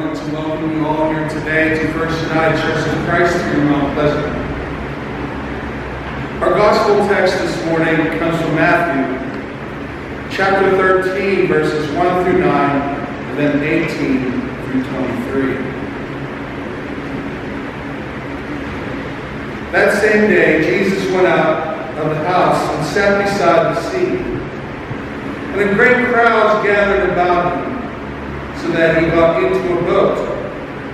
want to welcome you all here today to First United Church of Christ here in Mount Pleasant. Our gospel text this morning comes from Matthew, chapter 13, verses 1 through 9, and then 18 through 23. That same day, Jesus went out of the house and sat beside the sea. And a great crowd gathered about him, so that he got into a boat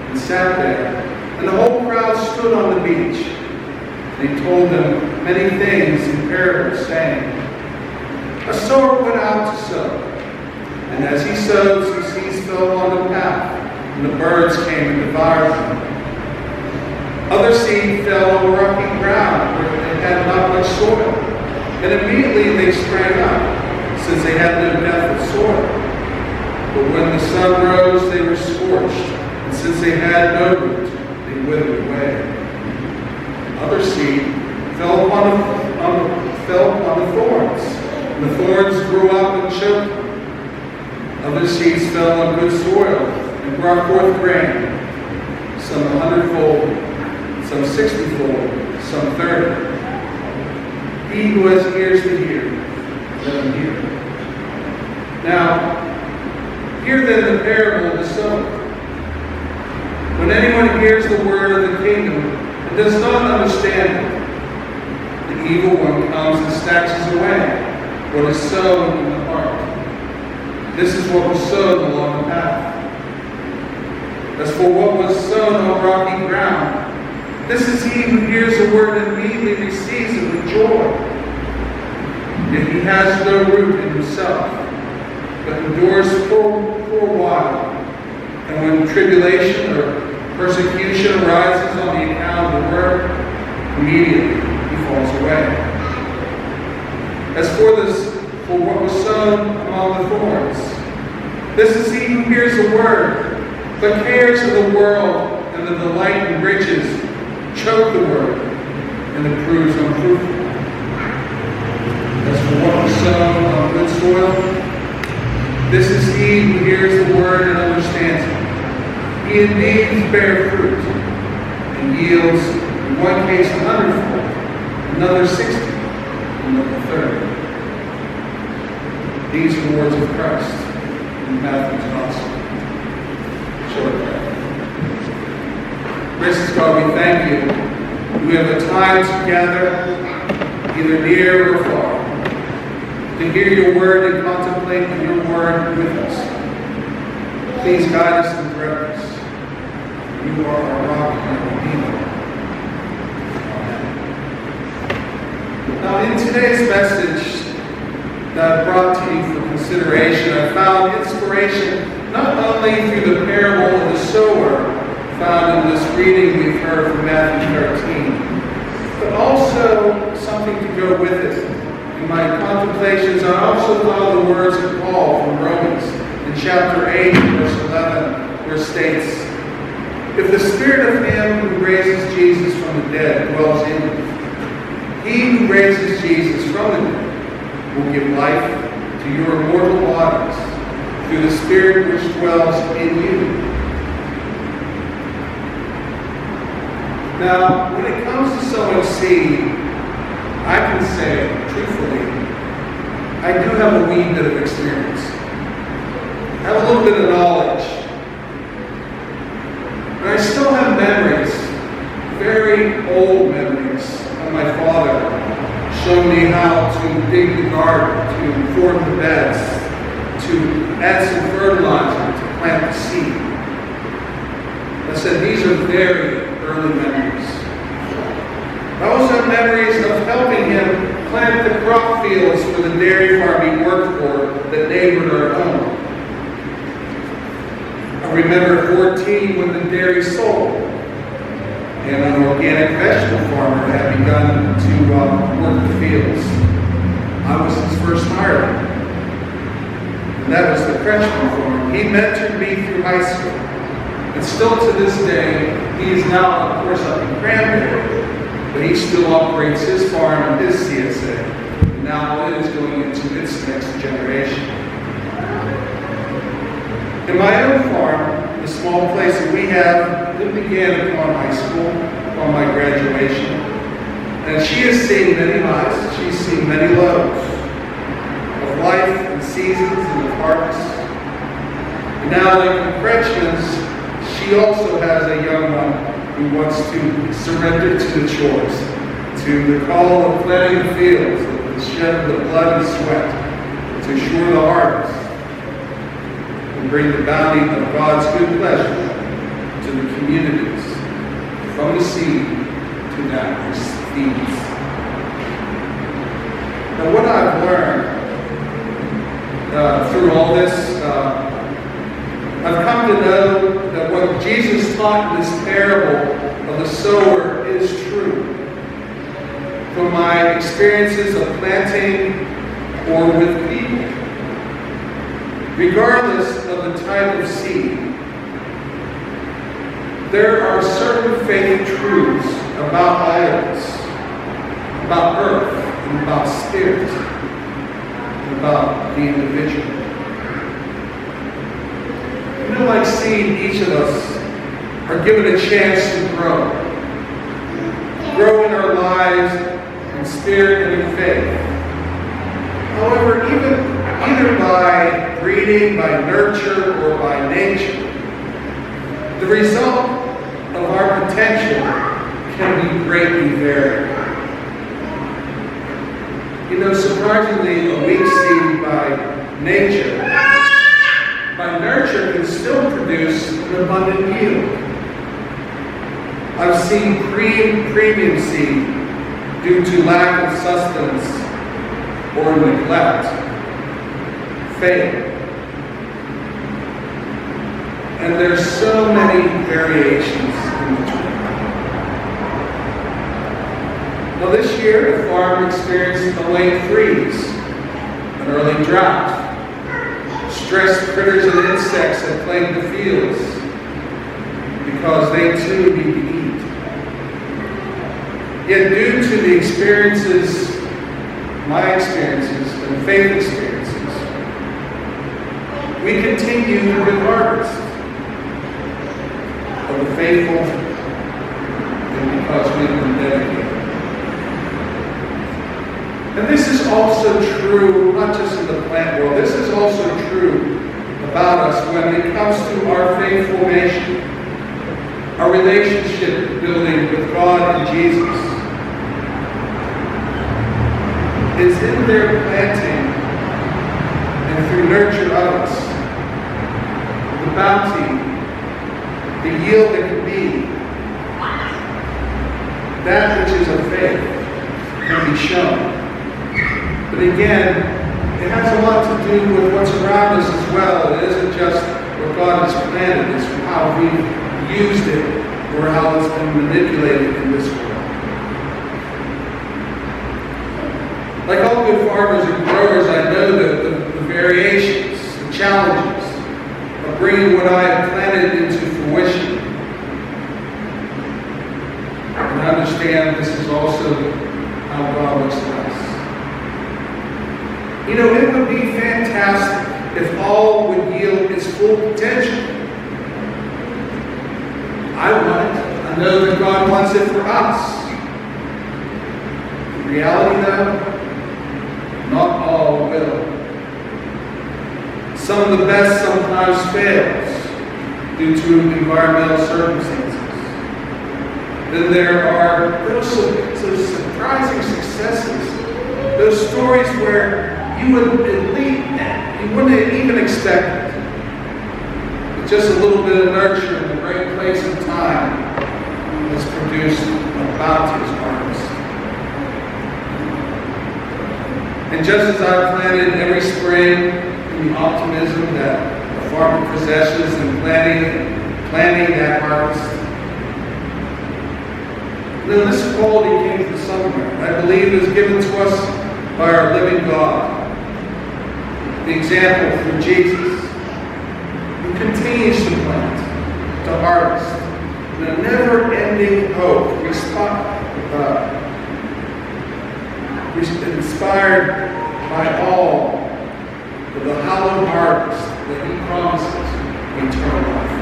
and sat there. And the whole crowd stood on the beach. And he told them many things in parables, saying, A sower went out to sow. And as he sowed, some seeds fell on the path, and the birds came and devoured them. Other seed fell on rocky ground, where they had not much soil. And immediately they sprang up, since they had no depth of soil. But when the sun rose, they were scorched, and since they had no root, they withered away. Other seed fell upon the thorns, and the thorns grew up and choked them. Other seeds fell on good soil and brought forth grain, some 100-fold, some 60-fold, some 30. He who has ears to hear, let him hear. Now, hear then the parable of the sower. When anyone hears the word of the kingdom and does not understand it, the evil one comes and snatches away what is sown in the heart. This is what was sown along the path. As for what was sown on rocky ground, this is he who hears the word and immediately receives it with joy. Yet he has no root in himself, but endures for a while. And when tribulation or persecution arises on the account of the word, immediately he falls away. As for what was sown among the thorns, this is he who hears the word, but cares of the world and the delight in riches choke the word, and it proves unfruitful. As for what was sown on good soil, this is he who hears the word and understands it. He indeed bears fruit, and yields, in one case 100-fold, another 60, another 30. These are the words of Christ in Matthew's Gospel. Short prayer. Gracious God, we thank you. We have a time together, either near or far, to hear your word and contemplate your word with us. Please guide us and direct us. You are our rock and our redeemer. Amen. Now, in today's message that I brought to you for consideration, I found inspiration not only through the parable of the sower found in this reading we've heard from Matthew 13, but also something to go with it. In my contemplations, I also thought of the words of Paul from Romans in chapter 8, verse 11, where it states, If the spirit of him who raises Jesus from the dead dwells in you, he who raises Jesus from the dead will give life to your mortal bodies through the spirit which dwells in you. Now, when it comes to sowing seed, I can say, truthfully, I do have a wee bit of experience. I have a little bit of knowledge. And I still have memories, very old memories, of my father showing me how to dig the garden, to form the beds, to add some fertilizer, to plant the seed. I said, these are very early memories. I also have memories of helping him plant the crop fields for the dairy farm he worked for that neighbored our home. I remember 14 when the dairy sold, and an organic vegetable farmer had begun to work the fields. I was his first hireling, and that was the Kretschmann farm. He mentored me through high school, and still to this day, he is now, of course, up in Cranberry. But he still operates his farm and his CSA. And now it is going into its next generation. In my own farm, the small place that we have, it began upon high school, upon my graduation. And she has seen many highs, she's seen many lows of life and seasons and of harvest. And now, like the Kretschmans, she also has a young one who wants to surrender to the chores, to the call of planting the fields, the shed of the blood and sweat, to assure the harvest, and bring the bounty of God's good pleasure to the communities, from the seed to that which feeds. Now, what I've learned through all this, I've come to know that what Jesus taught in this parable of the sower is true. From my experiences of planting or with people, regardless of the type of seed, there are certain faith truths about idols, about earth, and about spirit, and about the individual. You know, like seed, each of us are given a chance to grow. Grow in our lives, in spirit and in faith. However, either by breeding, by nurture, or by nature, the result of our potential can be greatly varied. You know, surprisingly, a weak seed by nature, by nurture, can still produce an abundant yield. I've seen premium seed due to lack of sustenance or neglect fail. And there's so many variations in between. Now this year, the farm experienced a late freeze, an early drought. Stressed critters and insects have plagued the fields because they too need to eat. Yet due to the experiences, my experiences and faith experiences, we continue the good harvest of the faithful, and because we've been dedicated. And this is also true, not just in the plant world, this is also true about us when it comes to our faith formation, our relationship building with God and Jesus. It's in their planting and through nurture of us, the bounty, the yield that can be, that which is of faith can be shown. But again, it has a lot to do with what's around us as well. It isn't just what God has planted, it's how we've used it or how it's been manipulated in this world. Like all good farmers and growers, I know that the variations, the challenges of bringing what I have planted into fruition. And I understand this is also how God looks at us. You know, it would be fantastic if all would yield its full potential. I want it. I know that God wants it for us. The reality, though, not all will. Some of the best sometimes fails due to environmental circumstances. Then there are those surprising successes, those stories where you wouldn't even expect it. But just a little bit of nurture in the right place and time has produced a bounteous harvest. And just as I've planted every spring in the optimism that the farmer possesses in planning that harvest, then this quality came from somewhere. I believe it was given to us by our living God. The example through Jesus, who continues to plant, to harvest, the never-ending hope, inspired by all of the hallowed harvest that He promises eternal life.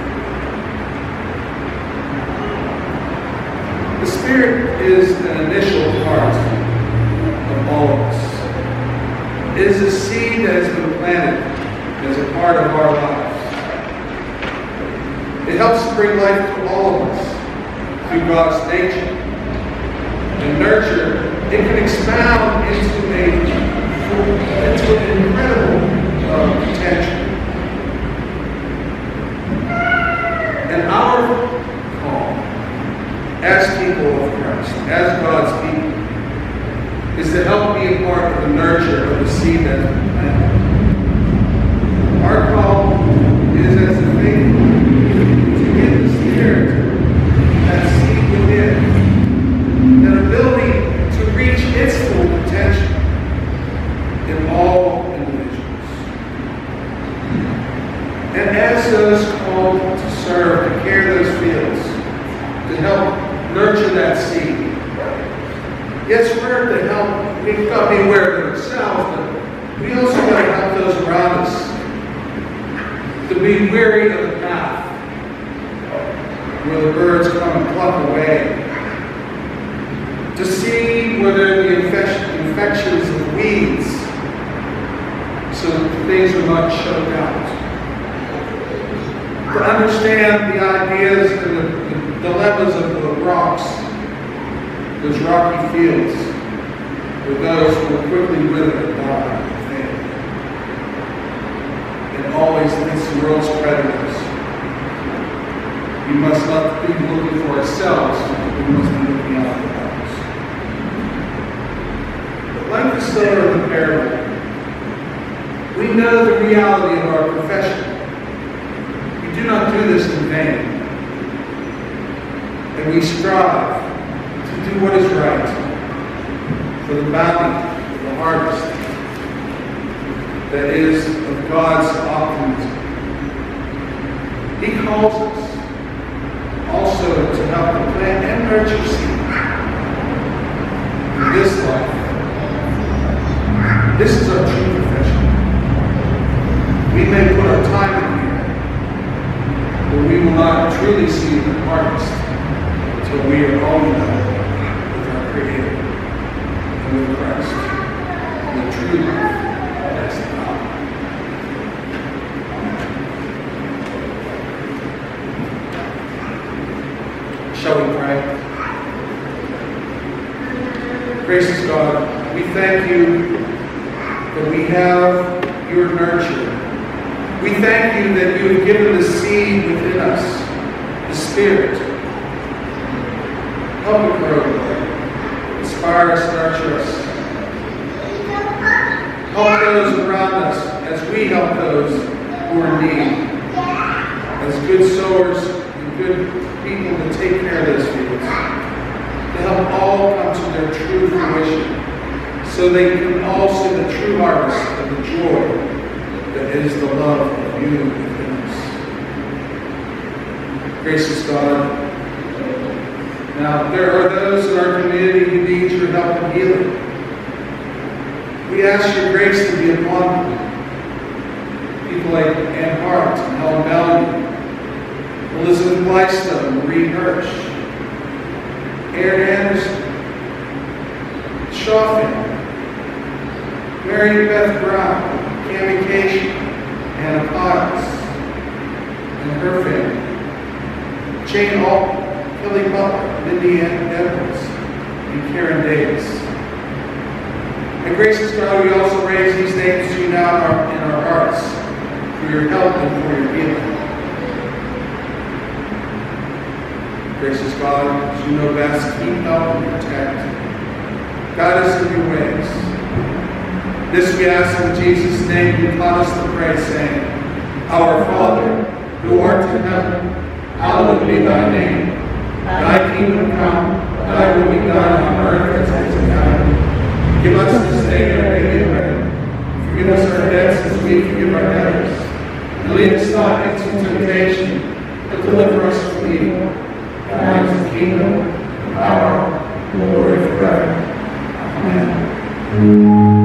The Spirit is an initial part of all of us. It is a seed that has been planted as a part of our lives. It helps to bring life to all of us through God's nature. And nurture, it can expound into an incredible potential. And our call as people of Christ, as God's people, is to help be a part of the nurture of the seed that has been planted. Our call is as a faithful to give the Spirit that seed within, that ability to reach its full potential in all individuals. And as those called to serve, to care those fields, to help nurture that seed. Yes, we're to help, we've got to be aware of it ourselves, but we also got to help those around us to be weary of the path where the birds come and pluck away, to see where there are the infections of weeds so that things are not choked out, to understand the ideas and the dilemmas of the rocks, those rocky fields, where those who will quickly wither and die and fail. And always against the world's predators. We must not be looking for ourselves, we must be looking out for others. But like the sower of the parable, we know the reality of our profession. We do not do this in vain. And we strive to do what is right for the bounty of the harvest that is of God's optimism. He calls us also to help to plant and nurture seed in this life. This is our true profession. We may put our time in here, but we will not truly see the harvest until we are all united with our Creator and with Christ, the true life that's the God. Shall we pray? Gracious God, we thank you that we have your nurture. We thank you that you have given the seed within us, the Spirit. Help it grow, Lord. Inspire us, nurture us. Help those around us as we help those who are in need. As good sowers and good people to take care of those fields. To help all come to their true fruition, so they can all see the true harvest of the joy that is the love of you within us. Gracious God, now there are those in our community who need your help and healing. We ask your grace to be upon them. People like Ann Hart and Helen Bellamy, Elizabeth Blystone, Marie Hirsch, Aaron Anderson, Shaw family, Mary Beth Brown, Cammie Cation, Anna Piles, and her family, Jane Alton, Kelly Butler, Mindy Ann Edwards, and Karen Davis. And gracious God, we also raise these names to you now in our hearts for your help and for your healing. Gracious God, as you know best, keep, help, and protect. Guide us in your ways. This we ask in Jesus' name. You taught us to pray, saying, Our Father, who art in heaven, hallowed be thy name. Thy kingdom come, thy will be done on earth as it is in heaven. Give us this day our daily bread. Forgive us our debts as we forgive our debtors. And lead us not into temptation, but deliver us from evil. Thine is the kingdom, the power, and the glory forever. Amen.